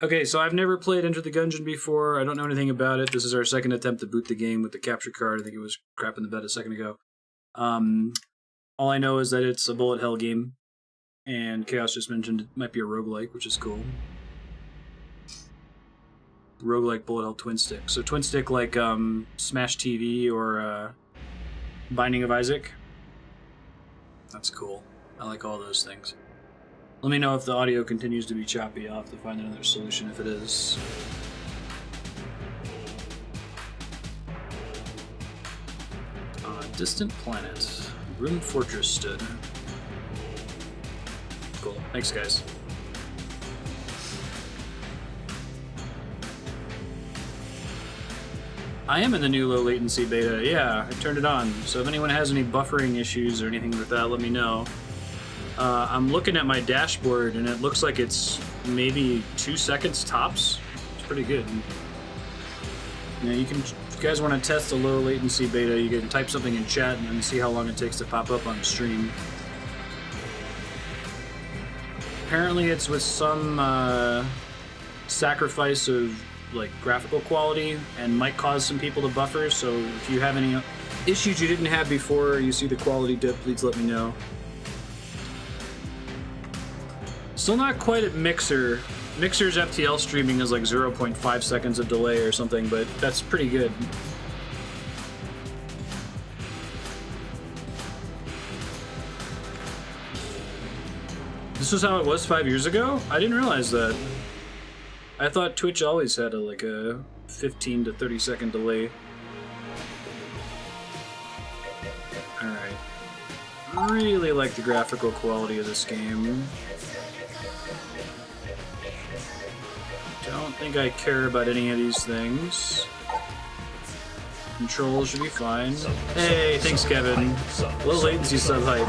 Okay, so I've never played Enter the Gungeon before. I don't know anything about it. This is our second attempt to boot the game with the capture card. I think it was crap in the bed a second ago. All I know is that it's a bullet hell game, and Chaos just mentioned it might be a roguelike, which is cool. Roguelike bullet hell twin stick. So twin stick like Smash TV or Binding of Isaac. That's cool. I like all those things. Let me know if the audio continues to be choppy. I'll have to find another solution if it is. On a distant planet, Rune Fortress stood. Cool. Thanks, guys. I am in the new low latency beta. Yeah, I turned it on. So if anyone has any buffering issues or anything with that, let me know. I'm looking at my dashboard, and it looks like it's maybe 2 seconds tops. It's pretty good. Yeah, you can. If you guys want to test the low latency beta, you can type something in chat and then see how long it takes to pop up on the stream. Apparently, it's with some sacrifice of like graphical quality, and might cause some people to buffer. So if you have any issues you didn't have before, or you see the quality dip, please let me know. Still not quite at Mixer. Mixer's FTL streaming is like 0.5 seconds of delay or something, but that's pretty good. This was how it was 5 years ago? I didn't realize that. I thought Twitch always had like a 15 to 30 second delay. Alright. Really like the graphical quality of this game. Don't think I care about any of these things. Controls should be fine. Hey, thanks, Kevin. Low latency sub hype.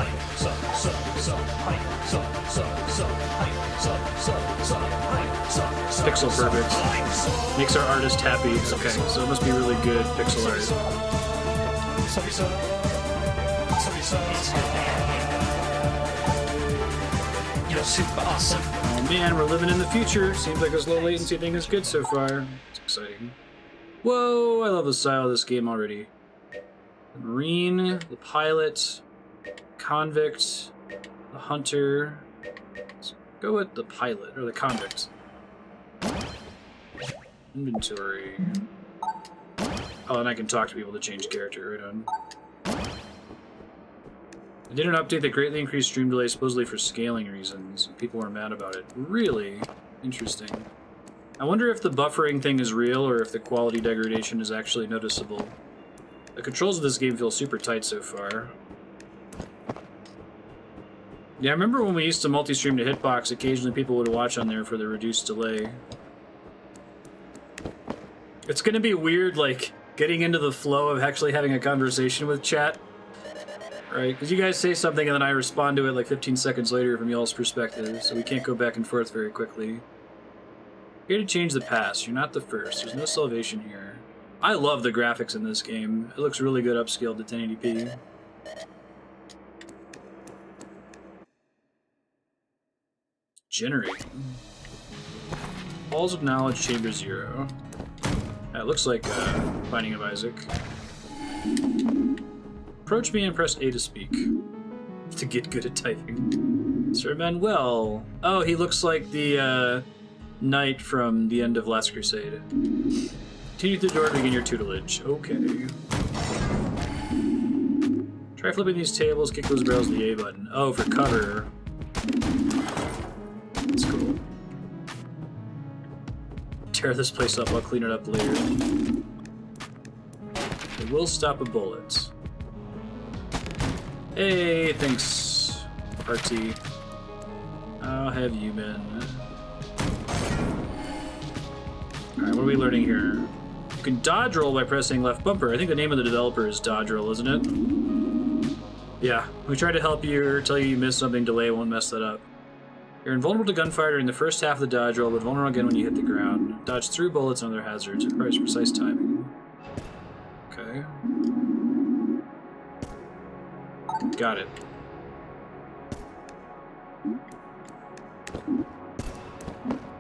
Pixel perfect. Makes our artist happy. Okay, so it must be really good pixel art. You're super awesome. Oh man, we're living in the future. Seems like this low latency thing is good so far. It's exciting. Whoa, I love the style of this game already. The Marine, the Pilot, Convict, the Hunter. Let's go with the Pilot, or the Convict. Inventory. Oh, and I can talk to people to change character, right on. I did an update that greatly increased stream delay, supposedly for scaling reasons. People were mad about it. Really? Interesting. I wonder if the buffering thing is real, or if the quality degradation is actually noticeable. The controls of this game feel super tight so far. Yeah, I remember when we used to multi-stream to Hitbox, occasionally people would watch on there for the reduced delay. It's gonna be weird, like, getting into the flow of actually having a conversation with chat. Right? Because you guys say something and then I respond to it like 15 seconds later from y'all's perspective, so we can't go back and forth very quickly. Here to change the past. You're not the first. There's no salvation here. I love the graphics in this game. It looks really good upscaled to 1080p. Generate. Halls of Knowledge, Chamber 0. That looks like Binding of Isaac. Approach me and press A to speak. To get good at typing. Sir Manuel. Oh, he looks like the knight from the end of Last Crusade. Continue through the door to begin your tutelage. Okay. Try flipping these tables, kick those barrels with the A button. Oh, for cover. That's cool. Tear this place up, I'll clean it up later. It will stop a bullet. Hey, thanks, RT. How have you been? Alright, what are we learning here? You can dodge roll by pressing left bumper. I think the name of the developer is Dodge Roll, isn't it? Yeah, we tried to help you or tell you missed something, delay won't mess that up. You're invulnerable to gunfire during the first half of the dodge roll, but vulnerable again when you hit the ground. Dodge through bullets and other hazards. It requires precise timing. Okay. Got it.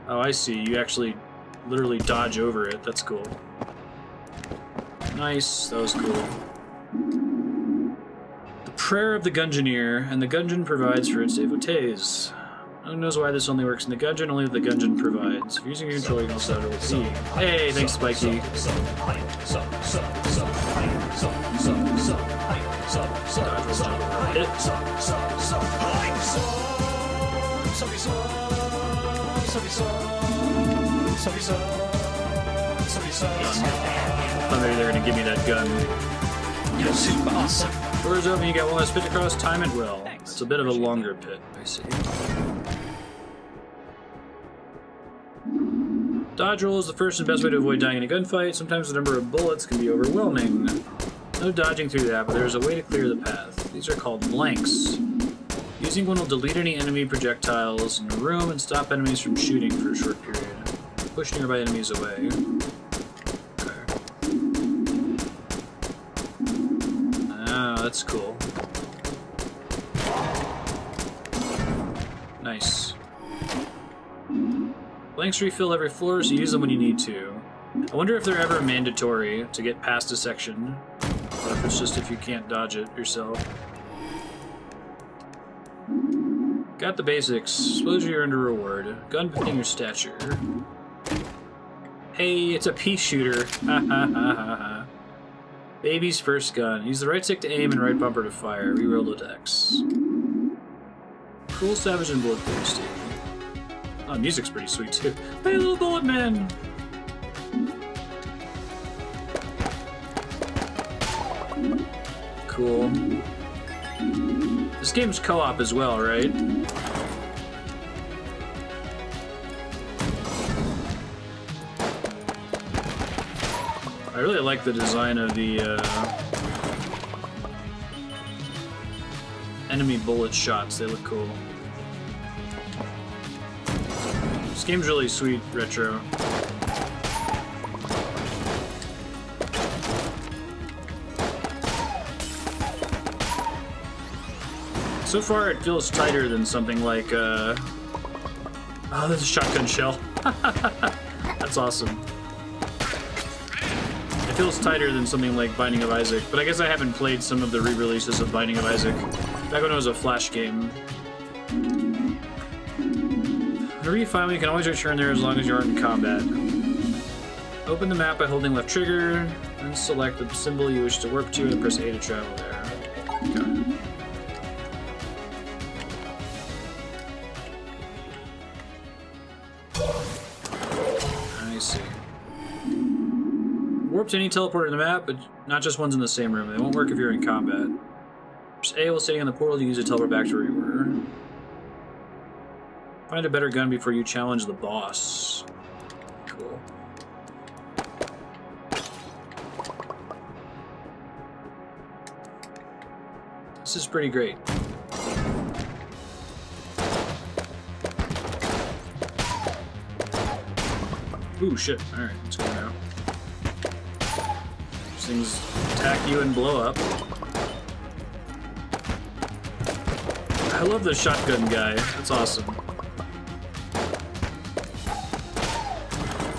Oh, I see. You actually literally dodge over it. That's cool. Nice. That was cool. The Prayer of the Gungeoneer, and the Gungeon provides for its devotees. No one knows why this only works in the Gungeon, only the Gungeon provides. If using your controller, you can also have it with E. Hey, thanks, Spiky. Oh, maybe they're gonna give me that gun. You're super awesome. Doors open, you got one last pit to cross, time it well. Thanks. It's a bit of a longer pit, I see. Dodge roll is the first and best way to avoid dying in a gunfight. Sometimes the number of bullets can be overwhelming. No dodging through that, but there is a way to clear the path. These are called blanks. Using one will delete any enemy projectiles in the room and stop enemies from shooting for a short period. Push nearby enemies away. Okay. Ah, that's cool. Nice. Blanks refill every floor, so use them when you need to. I wonder if they're ever mandatory to get past a section, or if it's just if you can't dodge it yourself. Got the basics. Exposure you earned a reward. Gun befitting your stature. Hey, it's a pea shooter. Ha ha ha ha ha. Baby's first gun. Use the right stick to aim and right bumper to fire. Reroll attacks. Cool, savage, and bloodthirsty. Oh, music's pretty sweet too. Hey, little bullet man! Cool. This game's co-op as well, right? I really like the design of the enemy bullet shots. They look cool. This game's really sweet, retro. So far, it feels tighter than something like, oh, there's a shotgun shell. That's awesome. It feels tighter than something like Binding of Isaac, but I guess I haven't played some of the re-releases of Binding of Isaac. Back when it was a Flash game. Whenever you find one, you can always return there as long as you aren't in combat. Open the map by holding left trigger, and select the symbol you wish to warp to, and press A to travel there. Okay. I see. Warp to any teleporter in the map, but not just ones in the same room. They won't work if you're in combat. Press A while sitting on the portal to use a teleport back to where you were. Find a better gun before you challenge the boss. Cool. This is pretty great. Ooh, shit. Alright, let's go now. These things attack you and blow up. I love the shotgun guy. That's awesome.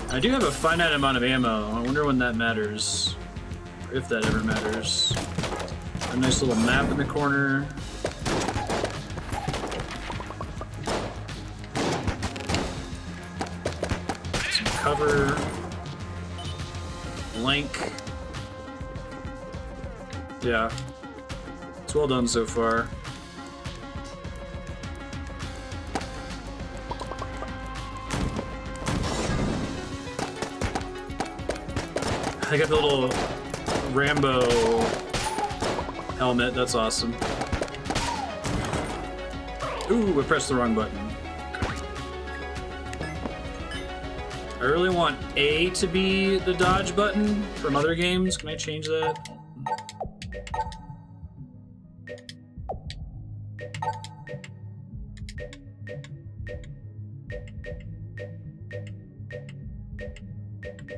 I do have a finite amount of ammo. I wonder when that matters. Or if that ever matters. A nice little map in the corner. Some cover. Blank. Yeah. It's well done so far. I got the little Rambo helmet, that's awesome. Ooh, I pressed the wrong button. I really want A to be the dodge button from other games. Can I change that?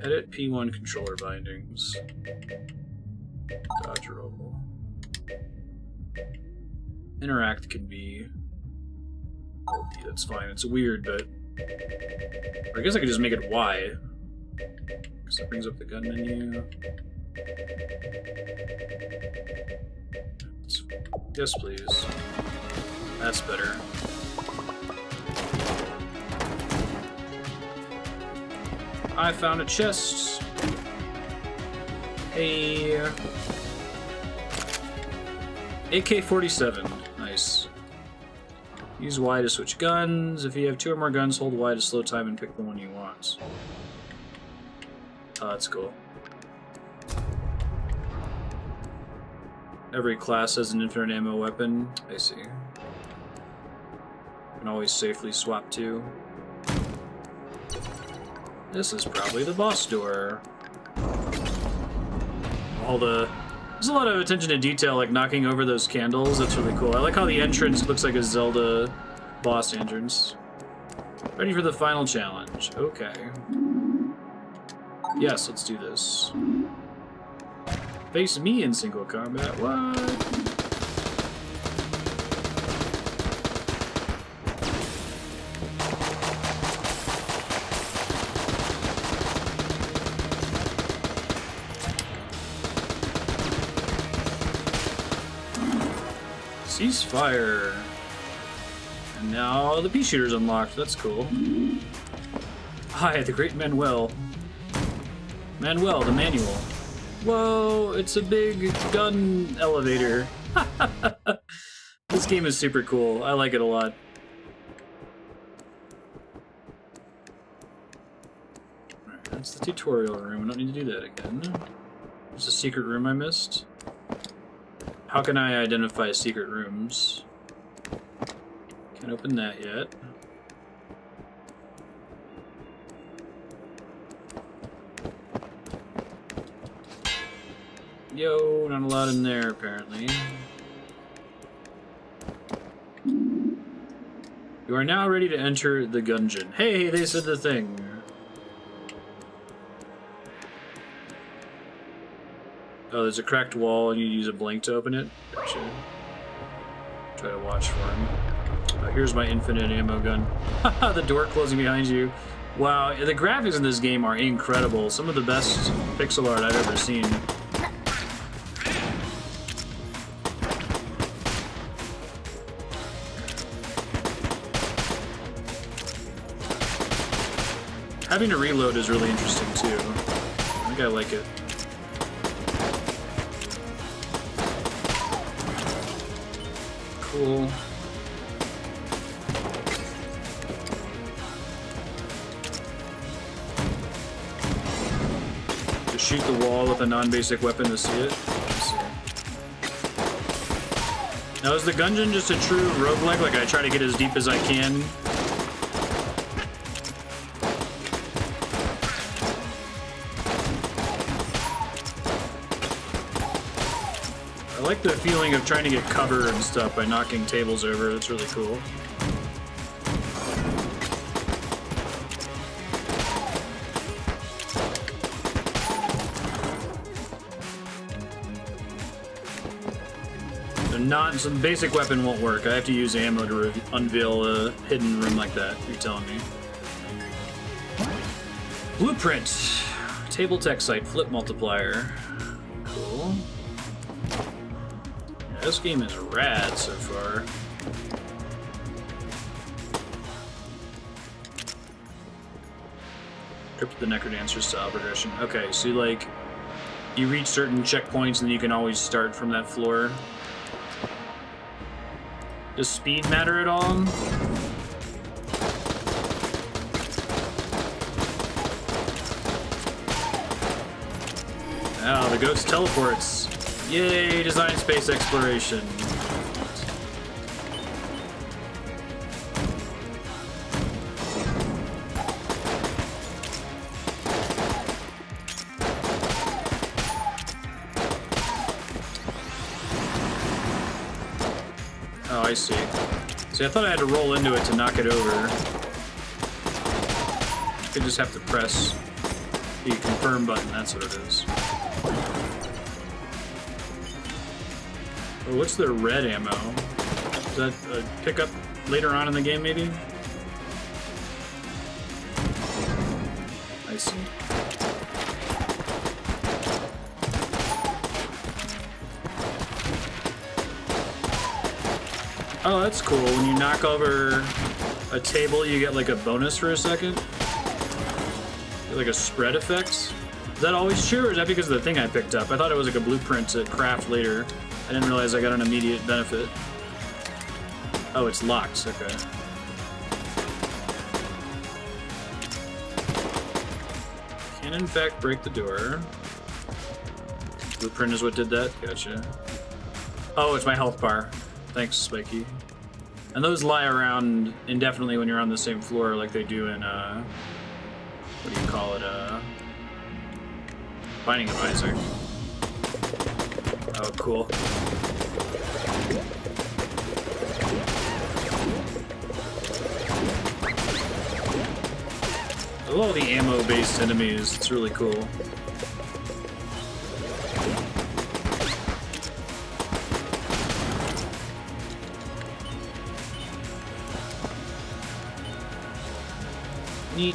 Edit P1 controller bindings. Dodge roll. Interact can be LD, that's fine. It's weird, but Or I guess I could just make it Y. Because that brings up the gun menu. Yes, please. That's better. I found a chest. Hey. AK-47. Nice. Use Y to switch guns. If you have 2 or more guns, hold Y to slow time and pick the one you want. Oh, that's cool. Every class has an infinite ammo weapon. I see. You can always safely swap to. This is probably the boss door. There's a lot of attention to detail, like knocking over those candles. That's really cool. I like how the entrance looks like a Zelda boss entrance. Ready for the final challenge. Okay. Yes, let's do this. Face me in single combat. What? Ceasefire. And now the pea shooter's unlocked. That's cool. Hi, the great Manuel. Manuel, the manual. Whoa, it's a big gun elevator. This game is super cool. I like it a lot. Alright, that's the tutorial room. I don't need to do that again. There's a secret room I missed. How can I identify secret rooms? Can't open that yet. Yo, not allowed in there, apparently. You are now ready to enter the Gungeon. Hey, they said the thing. Oh, there's a cracked wall and you use a blink to open it? Gotcha. Try to watch for him. Oh, here's my infinite ammo gun. Haha, the door closing behind you. Wow, the graphics in this game are incredible. Some of the best pixel art I've ever seen. Having to reload is really interesting too. I think I like it. Cool. Just shoot the wall with a non-basic weapon to see it. Now is the Gungeon just a true roguelike? Like I try to get as deep as I can? I like the feeling of trying to get cover and stuff by knocking tables over. That's really cool. So the basic weapon won't work. I have to use ammo to unveil a hidden room like that. You're telling me. Blueprint. Table tech site. Flip multiplier. Cool. Yeah, this game is rad so far. Crypt the Necrodancer style progression. Okay, so like you reach certain checkpoints and then you can always start from that floor. Does speed matter at all? Oh, the ghost teleports. Yay, design space exploration. Oh, I see. See, I thought I had to roll into it to knock it over. I could just have to press the confirm button, that's what it is. Oh, what's the red ammo? Is that a pickup later on in the game, maybe? Listen. Oh, that's cool. When you knock over a table, you get like a bonus for a second. Like a spread effect. Is that always true, or is that because of the thing I picked up? I thought it was like a blueprint to craft later. I didn't realize I got an immediate benefit. Oh, it's locked. Okay. Can in fact break the door. Blueprint is what did that? Gotcha. Oh, it's my health bar. Thanks, Spiky. And those lie around indefinitely when you're on the same floor like they do in, what do you call it, Binding of Isaac. Oh, cool. I love all the ammo-based enemies. It's really cool. Neat.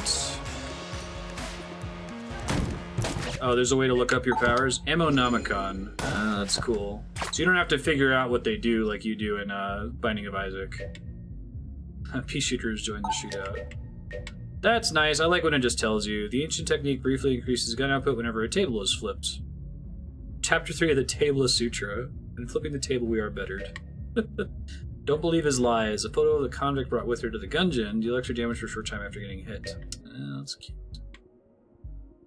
Oh, there's a way to look up your powers. Ammonomicon. Ah, that's cool. So you don't have to figure out what they do like you do in Binding of Isaac. Pea shooters join the shootout. That's nice. I like when it just tells you. The ancient technique briefly increases gun output whenever a table is flipped. Chapter 3 of the Tabla Sutra. In flipping the table, we are bettered. Don't believe his lies. A photo of the convict brought with her to the Gungeon. Deal extra damage for a short time after getting hit. That's cute.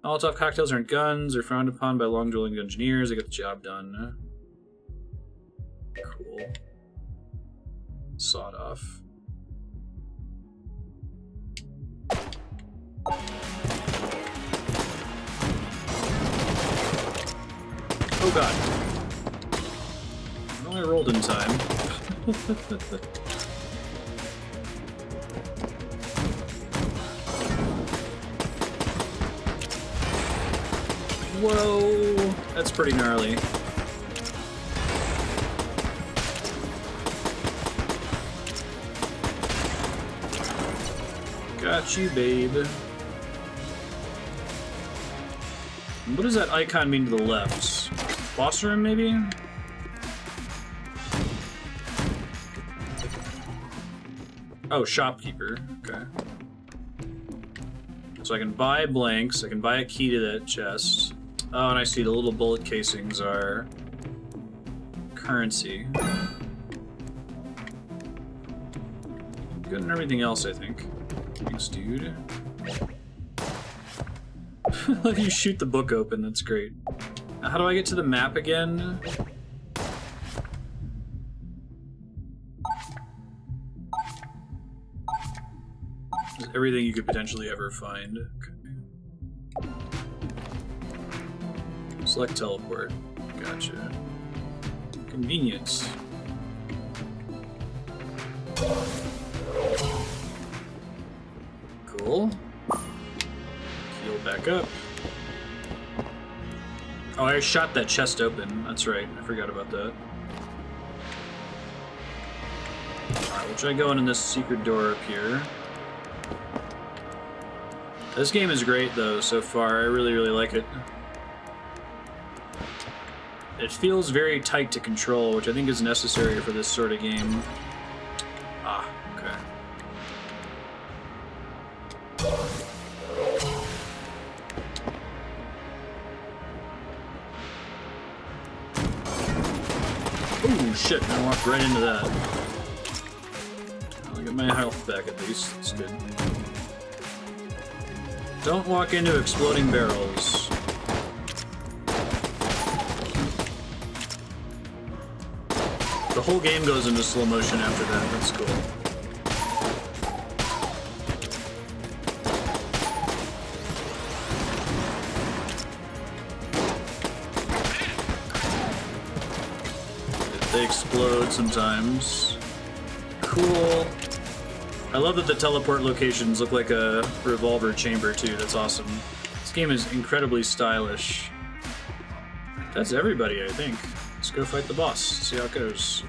Molotov cocktails aren't guns. They're frowned upon by long-dwelling Gungeoneers. They get the job done. Cool. Sawed off. Oh god. Well, I rolled in time. Whoa! That's pretty gnarly. Got you, babe. What does that icon mean to the left? Boss room, maybe? Oh, shopkeeper. Okay. So I can buy blanks, I can buy a key to that chest. Oh, and I see the little bullet casings are currency. Good and everything else, I think. Thanks, dude. Let you shoot the book open, that's great. Now, how do I get to the map again? Just everything you could potentially ever find. Okay. Select teleport. Gotcha. Convenience. Cool. Heal back up. Oh, I shot that chest open. That's right. I forgot about that. Alright, we'll try going in this secret door up here. This game is great, though, so far. I really, really like it. It feels very tight to control, which I think is necessary for this sort of game. Ah, okay. Ooh, shit, I walked right into that. I'll get my health back at least, that's good. Don't walk into exploding barrels. The whole game goes into slow motion after that, that's cool. They explode sometimes. Cool. I love that the teleport locations look like a revolver chamber too, that's awesome. This game is incredibly stylish. That's everybody, I think. Let's go fight the boss, see how it goes.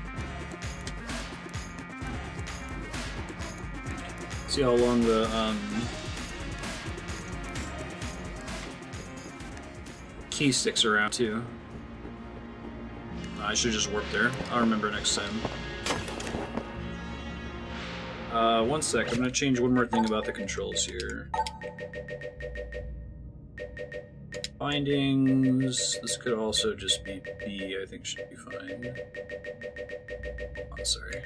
See how long the key sticks around too. I should just warp there. I'll remember next time. 1 sec. I'm gonna change one more thing about the controls here. Findings. This could also just be B. I think should be fine. Oh, sorry.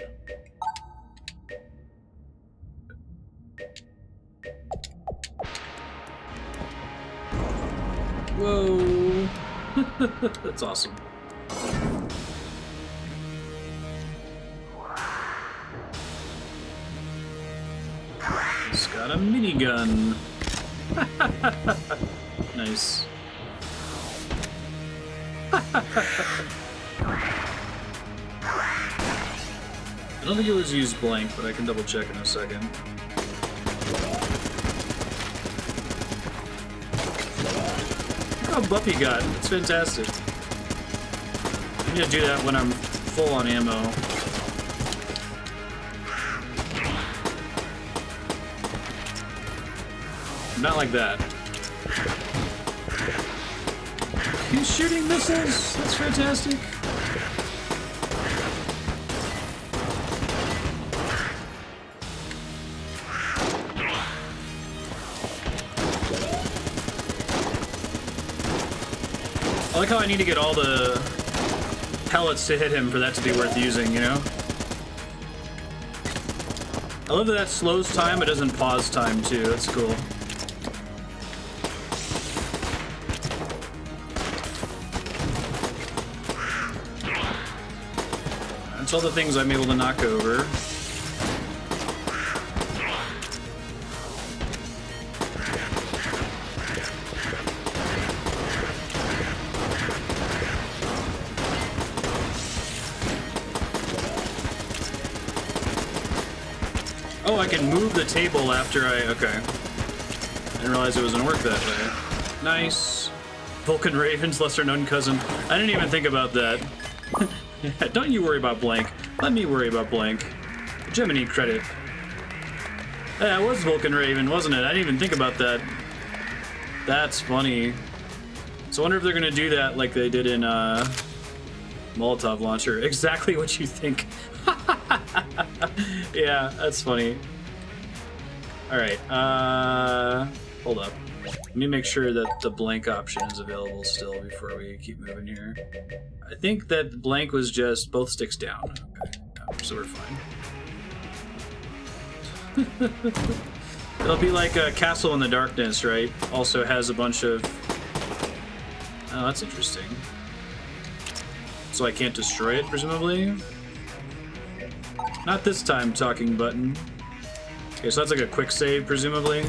Whoa! That's awesome. It's got a minigun. Nice. I don't think it was used blank, but I can double check in a second. Look how buff he got. It's fantastic. I need to do that when I'm full on ammo. Not like that. He's shooting missiles! That's fantastic. I like how I need to get all the pellets to hit him for that to be worth using, you know? I love that that slows time, but doesn't pause time too. That's cool. That's all the things I'm able to knock over. Oh, I can move the table after I... Okay. I didn't realize it was gonna work that way. Nice. Vulcan Raven's lesser-known cousin. I didn't even think about that. Don't you worry about blank. Let me worry about blank. Gemini credit. Yeah, it was Vulcan Raven, wasn't it? I didn't even think about that. That's funny. So I wonder if they're gonna do that like they did in Molotov Launcher. Exactly what you think. Yeah, that's funny. Alright, hold up. Let me make sure that the blank option is available still before we keep moving here. I think that blank was just both sticks down. Okay, so we're fine. It'll be like Castle in the Darkness, right? Also has a bunch of... Oh, that's interesting. So I can't destroy it, presumably? Not this time, talking button. Okay, so that's like a quick save, presumably.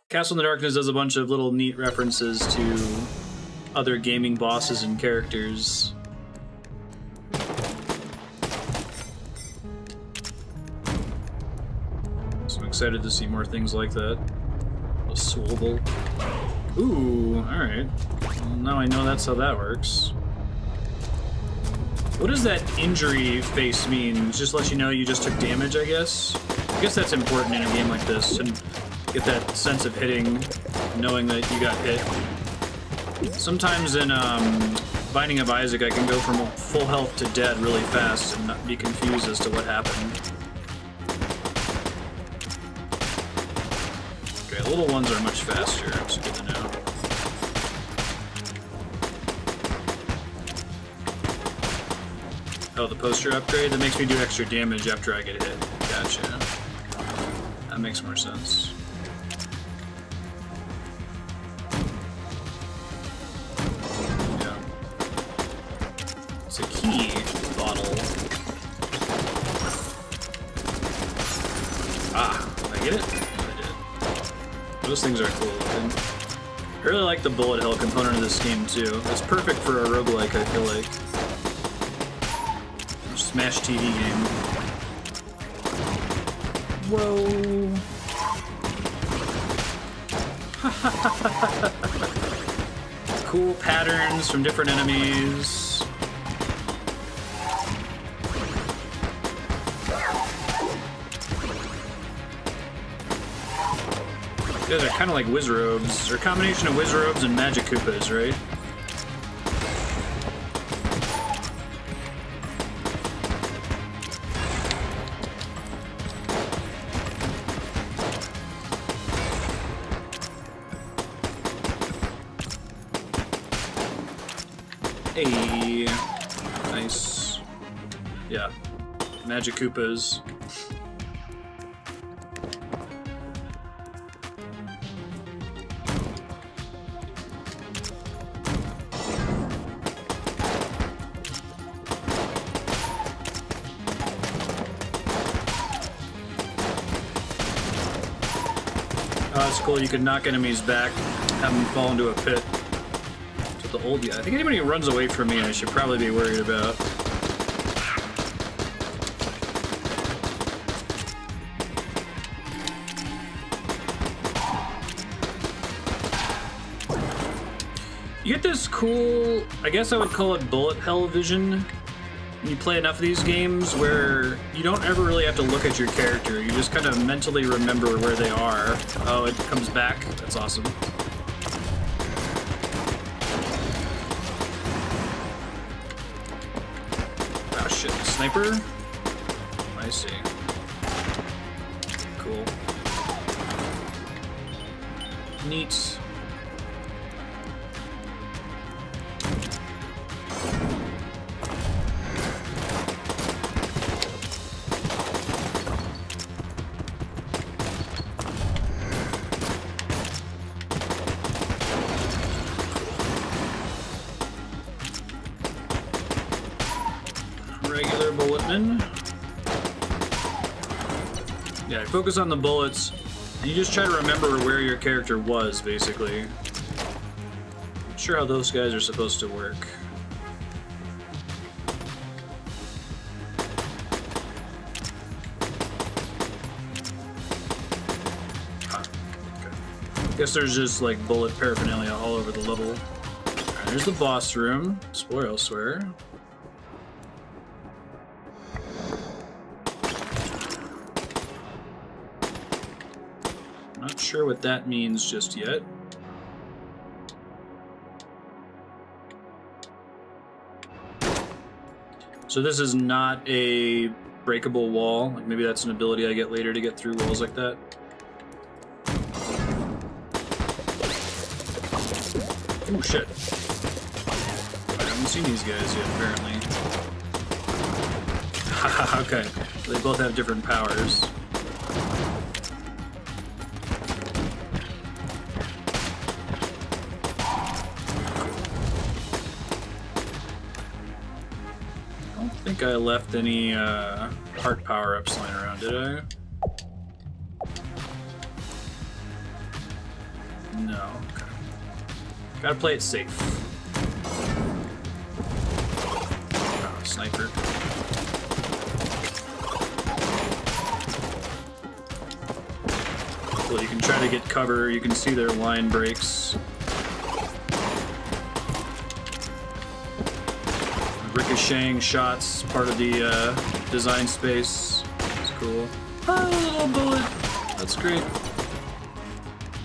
Castle in the Darkness does a bunch of little neat references to other gaming bosses and characters. So I'm excited to see more things like that. A swivel. Ooh, alright. Well, now I know that's how that works. What does that injury face mean? Just let you know you just took damage, I guess? I guess that's important in a game like this, and get that sense of hitting, knowing that you got hit. Sometimes in Binding of Isaac, I can go from full health to dead really fast and not be confused as to what happened. Okay, little ones are much faster, it's good to know. Oh, the poster upgrade? That makes me do extra damage after I get hit. Gotcha. That makes more sense. Yeah. It's a key bottle. Ah, did I get it? I did. Those things are cool looking. I really like the bullet hell component of this game too. It's perfect for a roguelike, I feel like. Smash TV game. Whoa. Cool patterns from different enemies. These guys are kind of like Wizrobes, or a combination of Wizrobes and Magic Koopas, right? Hey, nice. Yeah, Magic Koopas. Oh, it's cool. You can knock enemies back, have them fall into a pit. That's what the old guy. I think anybody who runs away from me, I should probably be worried about. You get this cool, I guess I would call it bullet hell vision. You play enough of these games where you don't ever really have to look at your character. You just kind of mentally remember where they are. Oh, it comes back. That's awesome. Oh shit, sniper? I see. Cool. Neat. Regular bulletman. Yeah, focus on the bullets. And you just try to remember where your character was, basically. Not sure how those guys are supposed to work. Huh. Okay. Guess there's just like bullet paraphernalia all over the level. Alright, there's the boss room. Explore elsewhere. Not sure what that means just yet. So this is not a breakable wall. Like maybe that's an ability I get later to get through walls like that. Oh shit. I haven't seen these guys yet, apparently. Okay. They both have different powers. I think I left any heart power-ups lying around, did I? No. Okay. Gotta play it safe. Oh, sniper. Well, you can try to get cover. You can see their line breaks. Ricocheting shots, part of the design space. It's cool. Ah, little bullet. That's great.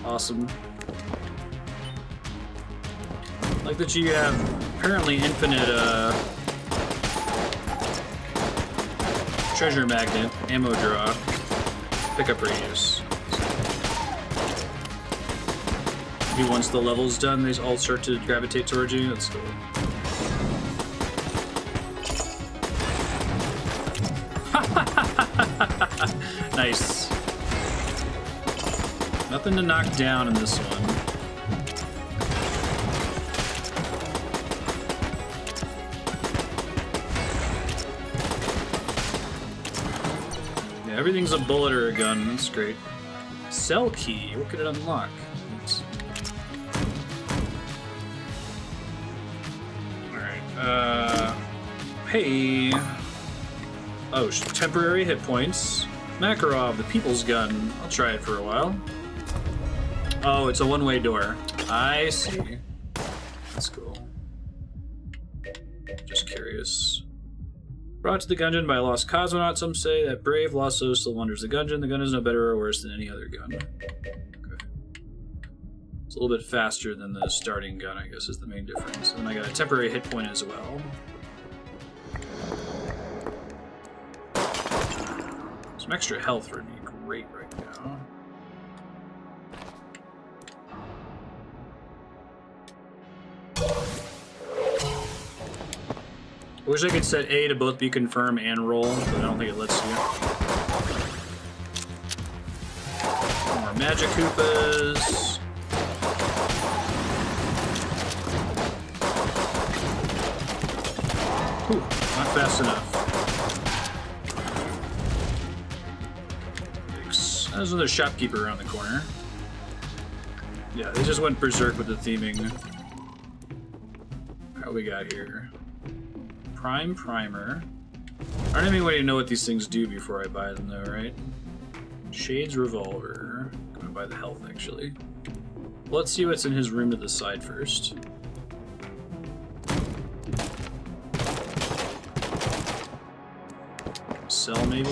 Awesome. Like that you have apparently infinite treasure magnet, ammo draw, pickup reuse. Maybe once the level's done, they all start to gravitate towards you. That's cool. Nice. Nothing to knock down in this one. Yeah, everything's a bullet or a gun. That's great. Cell key. What could it unlock? Oops. Alright. Hey. Oh, temporary hit points. Makarov, the people's gun. I'll try it for a while. Oh, it's a one-way door. I see. That's cool. Just curious. Brought to the Gungeon by a lost cosmonaut, some say that brave lost soul still wanders the Gungeon. The gun is no better or worse than any other gun. Okay. It's a little bit faster than the starting gun, I guess, is the main difference. And I got a temporary hit point as well. Some extra health would be great right now. I wish I could set A to both be confirm and roll, but I don't think it lets you. More magic Koopas. Whew, not fast enough. Yikes. There's another shopkeeper around the corner. Yeah, they just went berserk with the theming. What we got here? Prime Primer. I don't even want to know what these things do before I buy them, though, right? Shades Revolver. I'm gonna buy the health, actually. Let's see what's in his room to the side first. Sell, maybe?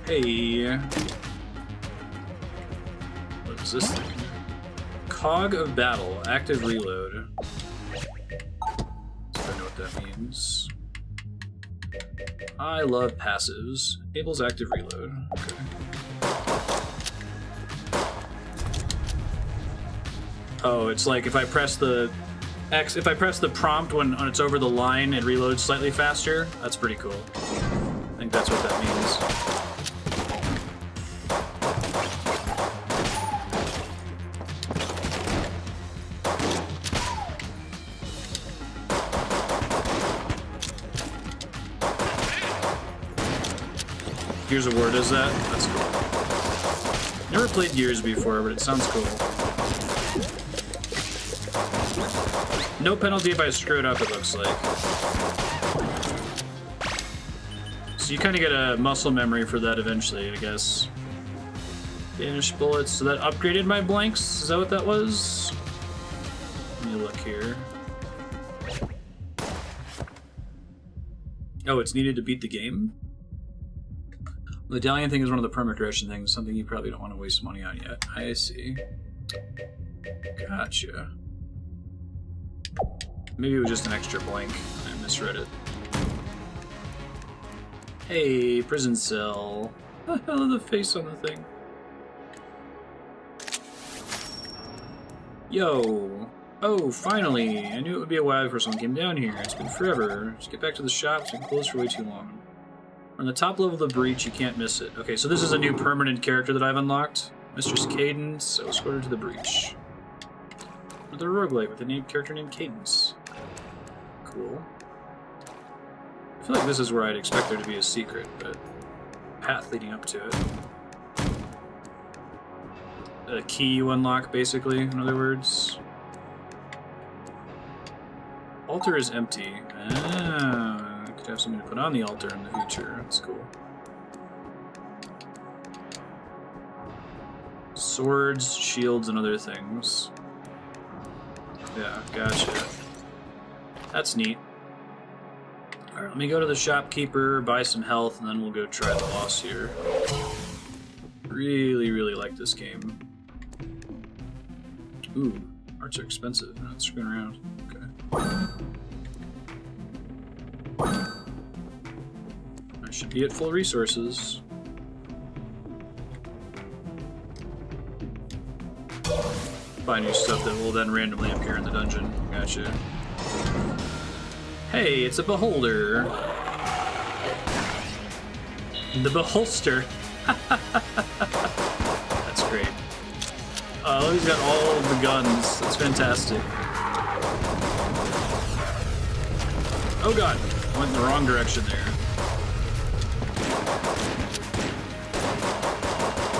Hey. What is this thing? Cog of Battle. Active reload. I don't know what that means. I love passives. Enables active reload. Okay. Oh, it's like if I press the X, if I press the prompt when it's over the line, it reloads slightly faster. That's pretty cool. I think that's what that means. Gears of War does that? That's cool. Never played Gears before, but it sounds cool. No penalty if I screw it up, it looks like. So you kind of get a muscle memory for that eventually, I guess. Vanish bullets. So that upgraded my blanks? Is that what that was? Let me look here. Oh, it's needed to beat the game? The medallion thing is one of the perma-correction things, something you probably don't want to waste money on yet. I see. Gotcha. Maybe it was just an extra blank. I misread it. Hey, prison cell. What the hell is the face on the thing? Yo. Oh, finally. I knew it would be a while before someone came down here. It's been forever. Just get back to the shop. It's been closed for way too long. On the top level of the breach, you can't miss it. Okay, so this is a new permanent character that I've unlocked. Mistress Cadence, so escorted to the breach. Another roguelite with a character named Cadence. Cool. I feel like this is where I'd expect there to be a secret, but path leading up to it. A key you unlock, basically, in other words. Altar is empty. Ah. Could have something to put on the altar in the future. That's cool. Swords, shields, and other things. Yeah, gotcha. That's neat. Alright, let me go to the shopkeeper, buy some health, and then we'll go try the boss here. Really, really like this game. Ooh, arts are expensive. Not screwing around. Okay. I should be at full resources. Buy new stuff that will then randomly appear in the dungeon. Gotcha. Hey, it's a beholder. The beholster. That's great. Oh, he's got all of the guns. That's fantastic. Oh god, I went in the wrong direction there.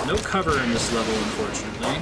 No cover in this level, unfortunately.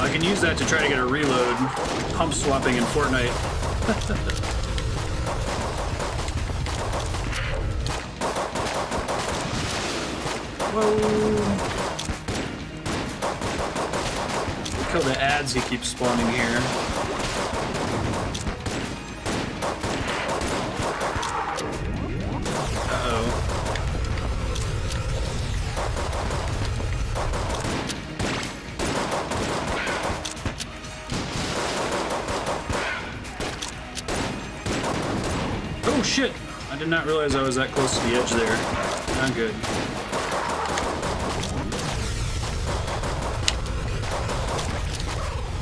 I can use that to try to get a reload. Pump swapping in Fortnite. Whoa. Kill the ads he keeps spawning here. Oh shit! I did not realize I was that close to the edge there. Not good.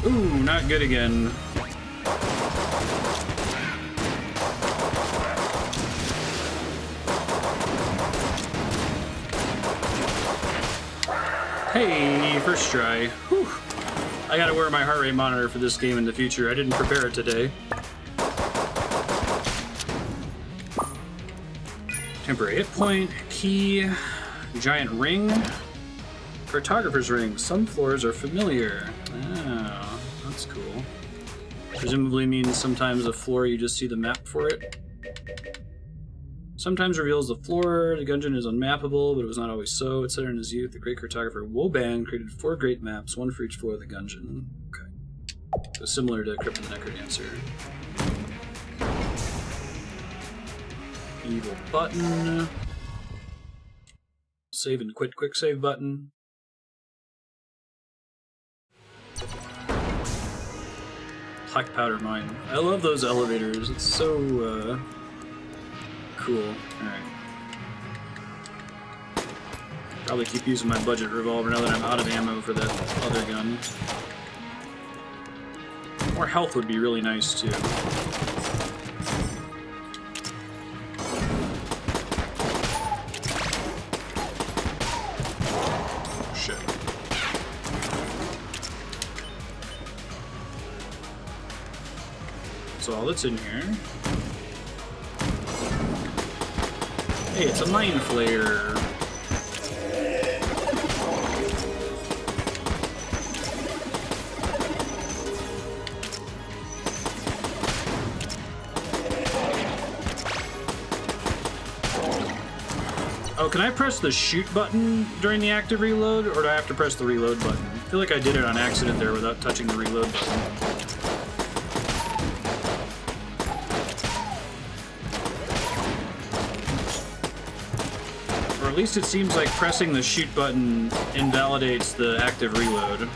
Ooh, not good again. Hey, first try. Whew. I gotta wear my heart rate monitor for this game in the future. I didn't prepare it today. Temporary hit point, key, giant ring, cartographer's ring. Some floors are familiar. Oh, that's cool. Presumably means sometimes a floor you just see the map for it. Sometimes reveals the floor. The Gungeon is unmappable, but it was not always so. It said in his youth, the great cartographer Woban created 4 great maps, 1 for each floor of the Gungeon. Okay. So similar to Crypt of the Necrodancer. Evil button. Save and quit quick save button. Black powder mine. I love those elevators. It's so cool. Alright. Probably keep using my budget revolver now that I'm out of ammo for that other gun. More health would be really nice too. That's all that's in here. Hey, it's a mind flare. Oh, can I press the shoot button during the active reload, or do I have to press the reload button? I feel like I did it on accident there without touching the reload button. Or at least it seems like pressing the shoot button invalidates the active reload.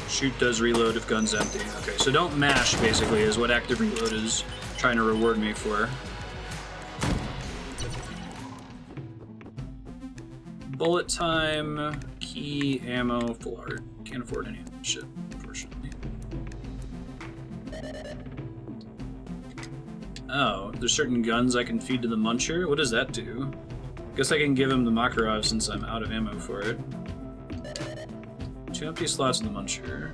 Shoot does reload if gun's empty. Okay, so don't mash, basically, is what active reload is trying to reward me for. Bullet time, key, ammo, full art. Can't afford any of that shit, unfortunately. Oh, there's certain guns I can feed to the Muncher? What does that do? Guess I can give him the Makarov since I'm out of ammo for it. 2 empty slots in the Muncher.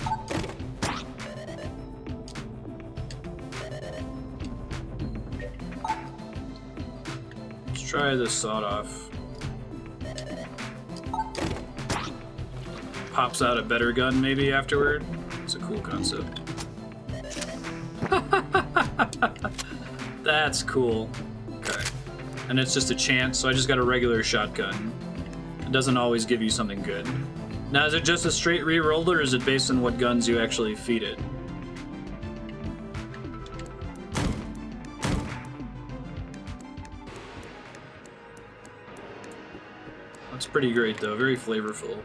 Let's try the sawed-off. Pops out a better gun maybe afterward. It's a cool concept. That's cool. Okay. And it's just a chance, so I just got a regular shotgun. It doesn't always give you something good. Now, is it just a straight reroll, or is it based on what guns you actually feed it? That's pretty great, though. Very flavorful.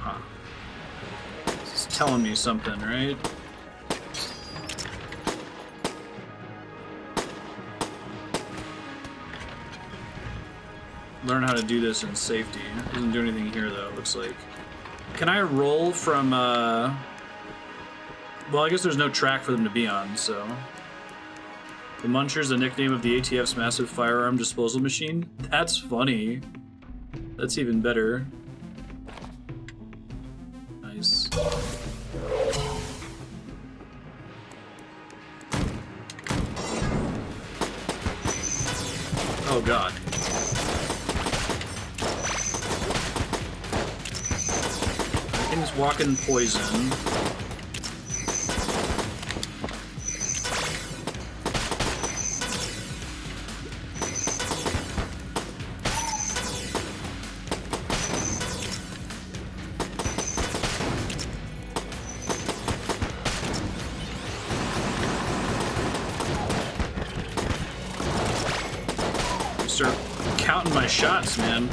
Huh. It's telling me something, right? Learn how to do this in safety. Doesn't do anything here though, it looks like. Can I roll from, well, I guess there's no track for them to be on, so. The Muncher's the nickname of the ATF's massive firearm disposal machine? That's funny. That's even better. Nice. Oh god. Things walking poison. Start counting my shots, man.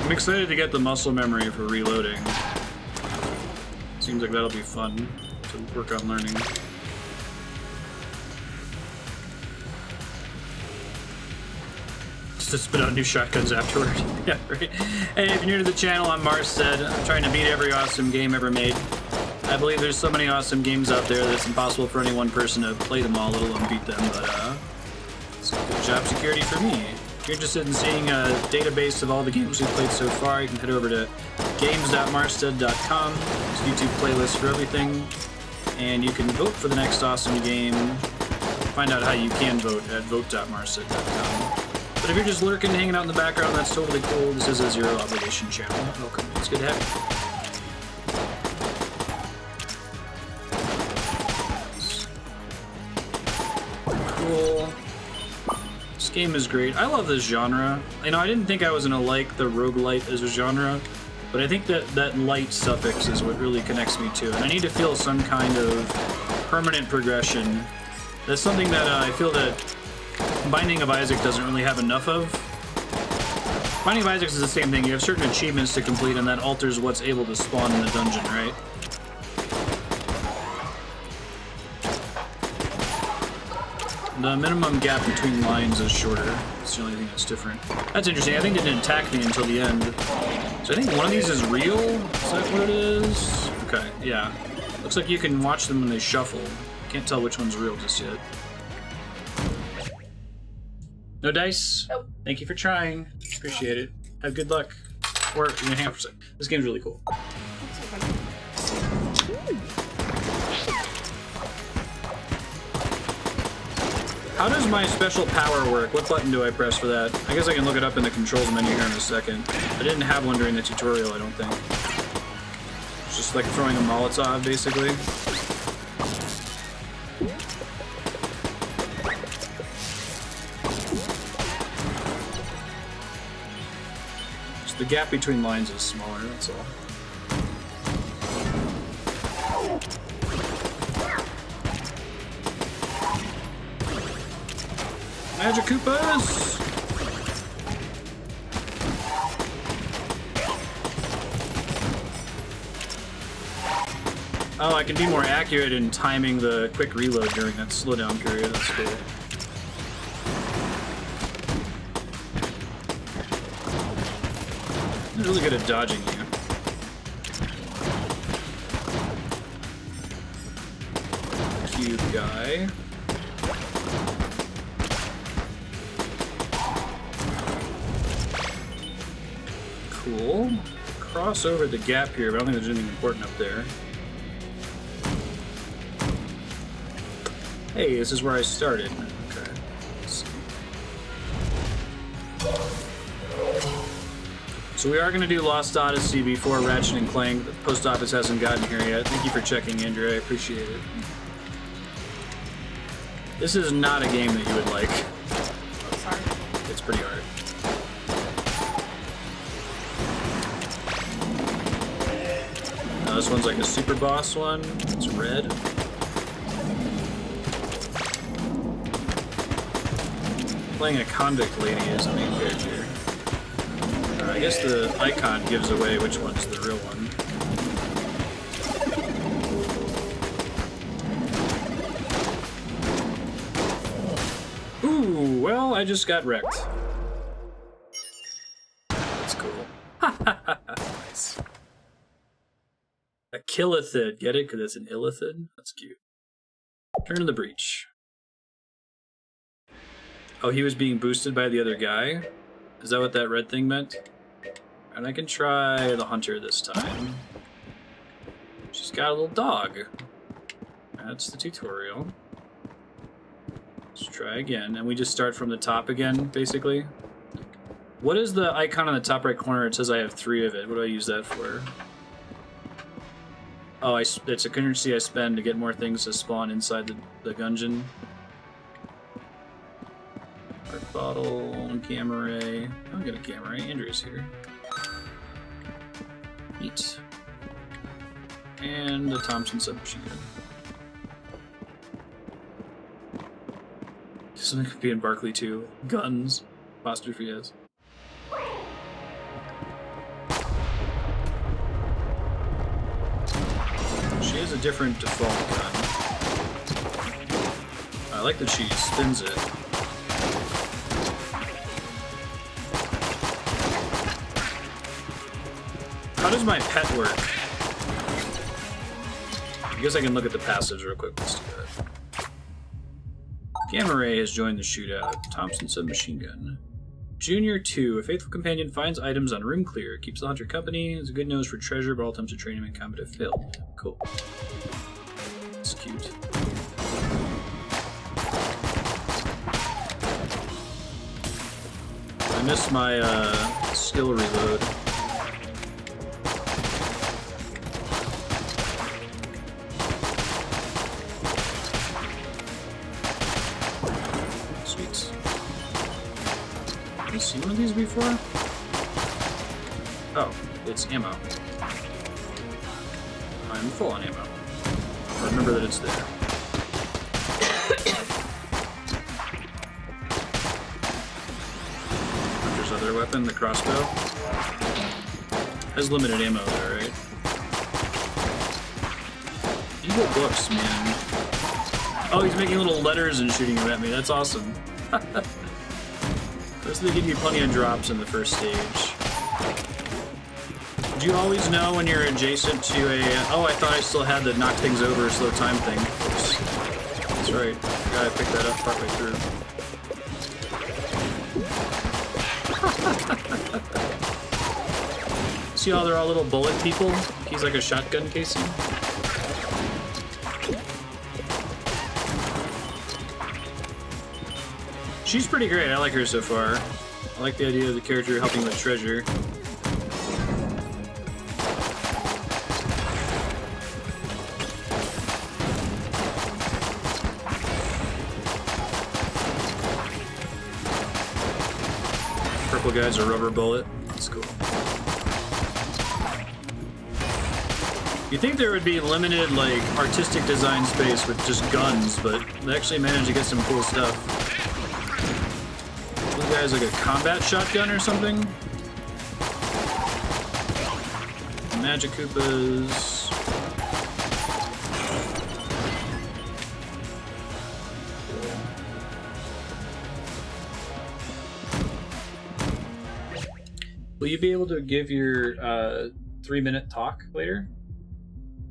I'm excited to get the muscle memory for reloading. Seems like that'll be fun to work on learning. Just to spit out new shotguns afterward. Yeah, right. Hey, if you're new to the channel, I'm Marstead. I'm trying to beat every awesome game ever made. I believe there's so many awesome games out there that it's impossible for any one person to play them all, let alone beat them, but it's good job security for me. If you're interested in seeing a database of all the games we've played so far, you can head over to games.marstead.com. There's a YouTube playlist for everything, and you can vote for the next awesome game. Find out how you can vote at vote.marstead.com. But if you're just lurking, hanging out in the background, that's totally cool. This is a zero obligation channel. Welcome. It's good to have you. Cool. This game is great. I love this genre. You know, I didn't think I was gonna like the roguelite as a genre, but I think that light suffix is what really connects me to it. And I need to feel some kind of permanent progression. That's something that I feel that Binding of Isaac doesn't really have enough of. Binding of Isaac is the same thing. You have certain achievements to complete, and that alters what's able to spawn in the dungeon, right? The minimum gap between lines is shorter. It's the only thing that's different. That's interesting. I think it didn't attack me until the end. So I think one of these is real? Is that what it is? Okay, yeah. Looks like you can watch them when they shuffle. Can't tell which one's real just yet. No dice? Nope. Thank you for trying. Appreciate it. Have good luck. Or, you can hang out for a second. This game's really cool. How does my special power work? What button do I press for that? I guess I can look it up in the controls menu here in a second. I didn't have one during the tutorial, I don't think. It's just like throwing a Molotov, basically. Just the gap between lines is smaller, that's all. Magic Koopas! Oh, I can be more accurate in timing the quick reload during that slowdown period. That's cool. I'm really good at dodging you. Cube guy. Cool. Cross over the gap here, but I don't think there's anything important up there. Hey, this is where I started. Okay. Let's see. So we are going to do Lost Odyssey before Ratchet and Clank. The post office hasn't gotten here yet. Thank you for checking, Andrew. I appreciate it. This is not a game that you would like. Sorry. It's pretty hard. This one's like a super boss one. It's red. Playing a convict lady as the main character. I guess the icon gives away which one's the real one. I just got wrecked. That's cool. Nice. A Killithid. Get it? Because it's an Illithid? That's cute. Turn to the breach. Oh, he was being boosted by the other guy? Is that what that red thing meant? And I can try the hunter this time. She's got a little dog. That's the tutorial. Let's try again. And we just start from the top again, basically. What is the icon on the top right corner? It says I have 3 of it. What do I use that for? Oh, it's a currency I spend to get more things to spawn inside the Gungeon. Art bottle, gamma ray. I'll get a gamma ray. Andrew's here. Neat. And the Thompson submachine gun. Something could be in Barkley too. Guns. Apostrophe yes. She has a different default gun. I like that she spins it. How does my pet work? I guess I can look at the passives real quick. Let's do that. Gamma Ray has joined the shootout. Thompson submachine gun. Junior 2. A faithful companion finds items on room clear. Keeps the hunter company. Has a good nose for treasure, but all attempts to train him in combat have failed. Cool. That's cute. I missed my skill reload. Seen one of these before? Oh, it's ammo. I'm full on ammo. I remember that it's there. Hunter's other weapon, the crossbow. Has limited ammo there, right? Evil books, man. Oh, he's making little letters and shooting them at me. That's awesome. They give you plenty of drops in the first stage. Do you always know when you're adjacent to a... Oh, I thought I still had the knock things over slow time thing. Oops. That's right. I gotta pick that up partway through. See how they're all little bullet people? He's like a shotgun casing. She's pretty great. I like her so far. I like the idea of the character helping with treasure. Purple guy's a rubber bullet. That's cool. You think there would be limited, like, artistic design space with just guns, but they actually managed to get some cool stuff. Guys, like a combat shotgun or something? Magic Koopas. Will you be able to give your 3-minute talk later?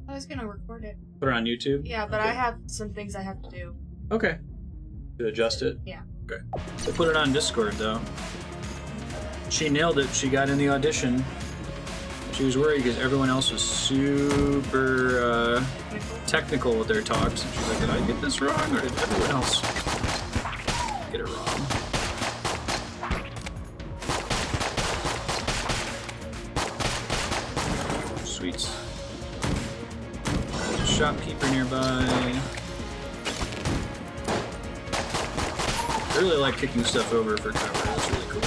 I was gonna record it. Put it on YouTube? Yeah, but okay. I have some things I have to do. Okay. To adjust it? Yeah. Okay. We'll put it on Discord, though. She nailed it. She got in the audition. She was worried because everyone else was super technical with their talks. And she's like, did I get this wrong, or did everyone else get it wrong? Sweet. There's a shopkeeper nearby. I really like kicking stuff over for cover. That's really cool.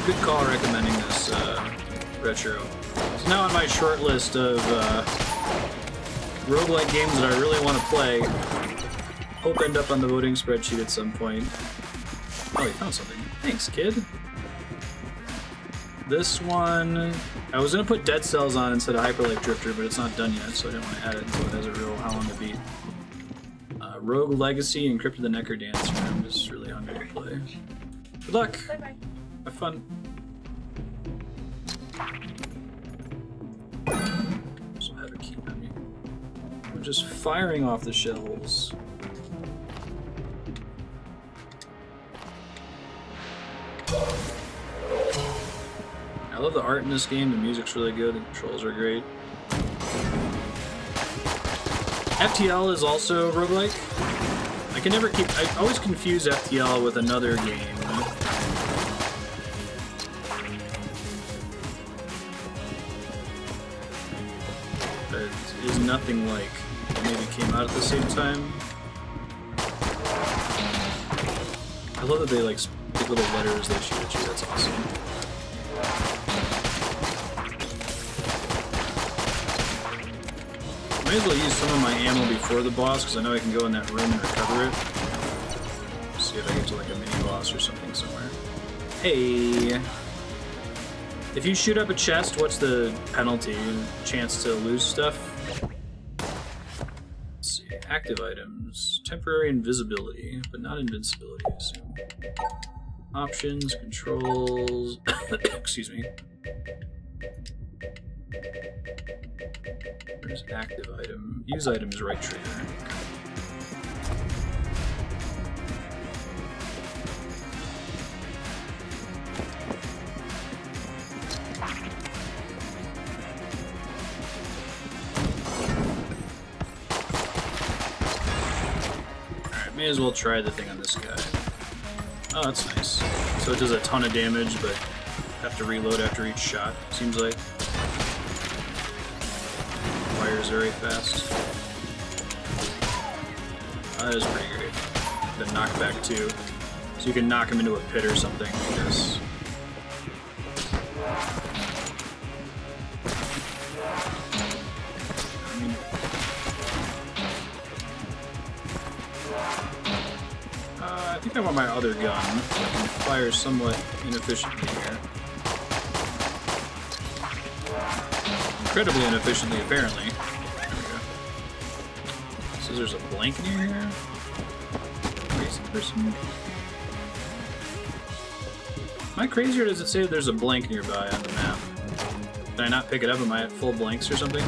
Good call recommending this retro. It's now on my short list of roguelike games that I really want to play. Hope end up on the voting spreadsheet at some point. Oh, you found something. Thanks, kid. This one... I was going to put Dead Cells on instead of Hyperlight Drifter, but it's not done yet, so I didn't want to add it until it has a real how long to beat. Rogue Legacy and Crypt of the Necker Dancer. I'm just really hungry. play. Good luck. Bye-bye. Have fun. Also have a key on me. I'm just firing off the shells. I love the art in this game. The music's really good. The controls are great. FTL is also roguelike. I always confuse FTL with another game. That is nothing like. It maybe came out at the same time. I love that they like big little letters they shoot at you. That's awesome. May as well use some of my ammo before the boss, because I know I can go in that room and recover it. See if I get to like a mini boss or something somewhere. Hey! If you shoot up a chest, what's the penalty? Chance to lose stuff? Let's see. Active items. Temporary invisibility, but not invincibility, I assume. Options, controls... Excuse me. Where's active item? Use item is right trigger. Alright, may as well try the thing on this guy. Oh, that's nice. So it does a ton of damage, but have to reload after each shot, seems like. Fires very fast. Oh, that is pretty great. The knockback too. So you can knock him into a pit or something, I guess. I think I want my other gun. I can fire somewhat inefficiently here. Incredibly inefficiently, apparently. There we go. So there's a blank near here? Crazy person. Am I crazy, or does it say there's a blank nearby on the map? Did I not pick it up? Am I at full blanks or something?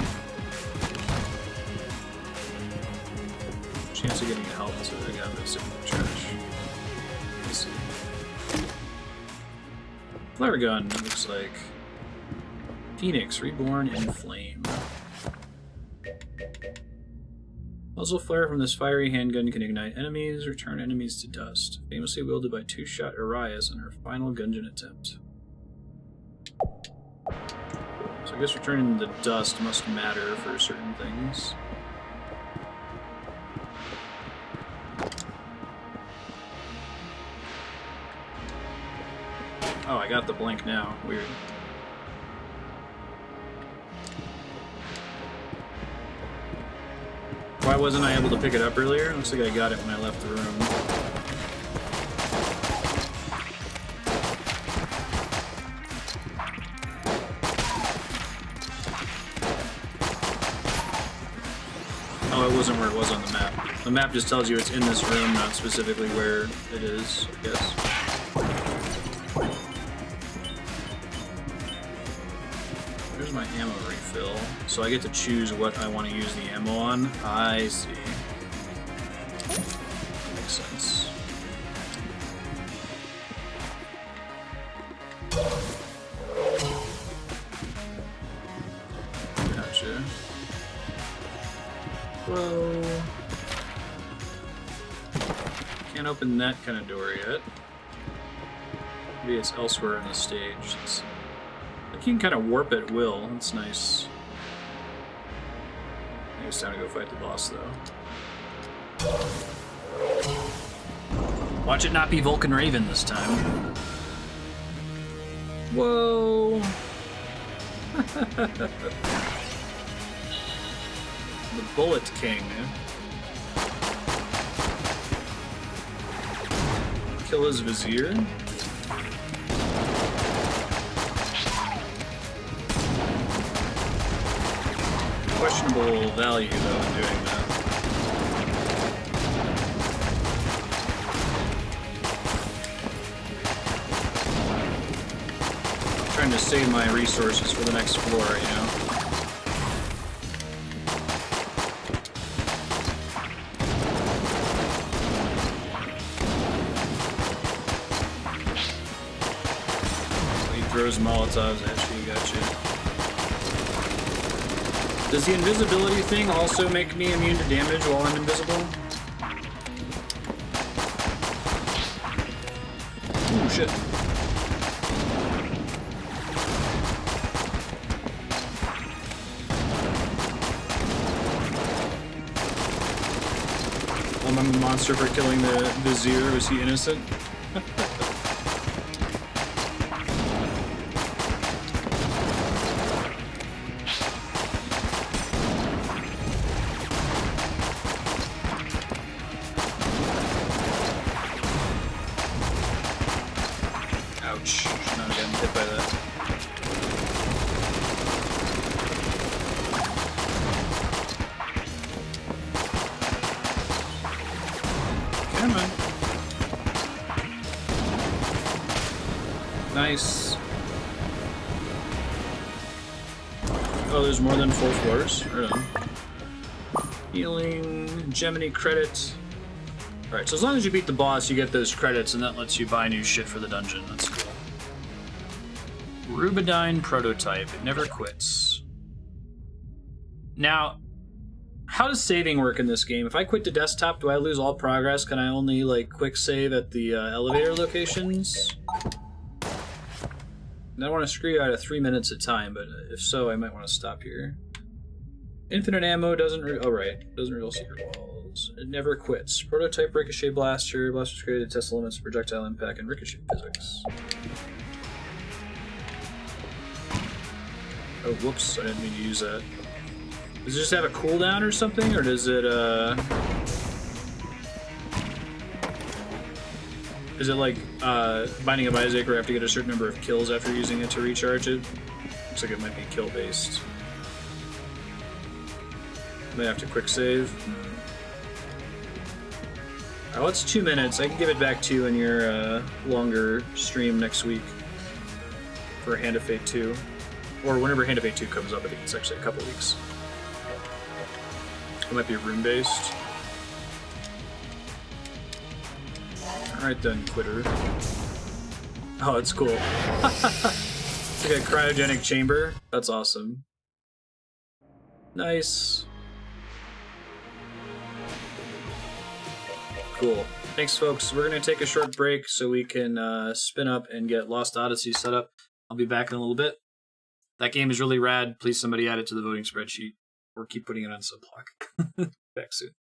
Chance of getting help, so I got this in the trash. Let's see. Flare gun, looks like. Phoenix, reborn in flame. Muzzle flare from this fiery handgun can ignite enemies, return enemies to dust. Famously wielded by two-shot Arias in her final Gungeon attempt. So I guess returning the dust must matter for certain things. Oh, I got the blink now. Weird. Why wasn't I able to pick it up earlier? Looks like I got it when I left the room. Oh, it wasn't where it was on the map. The map just tells you it's in this room, not specifically where it is, I guess. There's my ammo refill. So I get to choose what I want to use the ammo on. I see. That makes sense. Gotcha. Whoa. Can't open that kind of door yet. Maybe it's elsewhere in the stage. You can kind of warp at will. That's nice. I think it's time to go fight the boss, though. Watch it not be Vulcan Raven this time. Whoa! The Bullet King. Kill his vizier. Questionable value, though, in doing that. save my resources for the next floor, you know? He throws Molotovs at you, gotcha. Does the invisibility thing also make me immune to damage while I'm invisible? Ooh, shit. I'm a monster for killing the Vizier. Was he innocent? Ouch. Should not have gotten hit by that. Come on. Nice. Oh, there's more than 4 floors. Right on. Healing, Gemini credit. Alright, so as long as you beat the boss, you get those credits, and that lets you buy new shit for the dungeon. That's cool. Rubidine prototype. It never quits. Now, how does saving work in this game? If I quit the desktop, do I lose all progress? Can I only, like, quick save at the elevator locations? And I don't want to screw you out of 3 minutes at time, but if so, I might want to stop here. Infinite ammo doesn't doesn't reveal secret walls. It never quits. Prototype ricochet blaster. Blasters created to test the limits of projectile impact and ricochet physics. Oh, whoops! I didn't mean to use that. Does it just have a cooldown or something, or does it is it like Binding of Isaac, where you have to get a certain number of kills after using it to recharge it? Looks like it might be kill based. Might have to quick save. Oh, it's 2 minutes. I can give it back to you in your longer stream next week for Hand of Fate 2. Or whenever Hand of Fate 2 comes up. I think it's actually a couple weeks. It might be rune-based. Alright then, quitter. Oh, it's cool. It's like a cryogenic chamber. That's awesome. Nice. Cool. Thanks, folks. We're going to take a short break so we can spin up and get Lost Odyssey set up. I'll be back in a little bit. That game is really rad. Please somebody add it to the voting spreadsheet. Or keep putting it on Subblock. Back soon.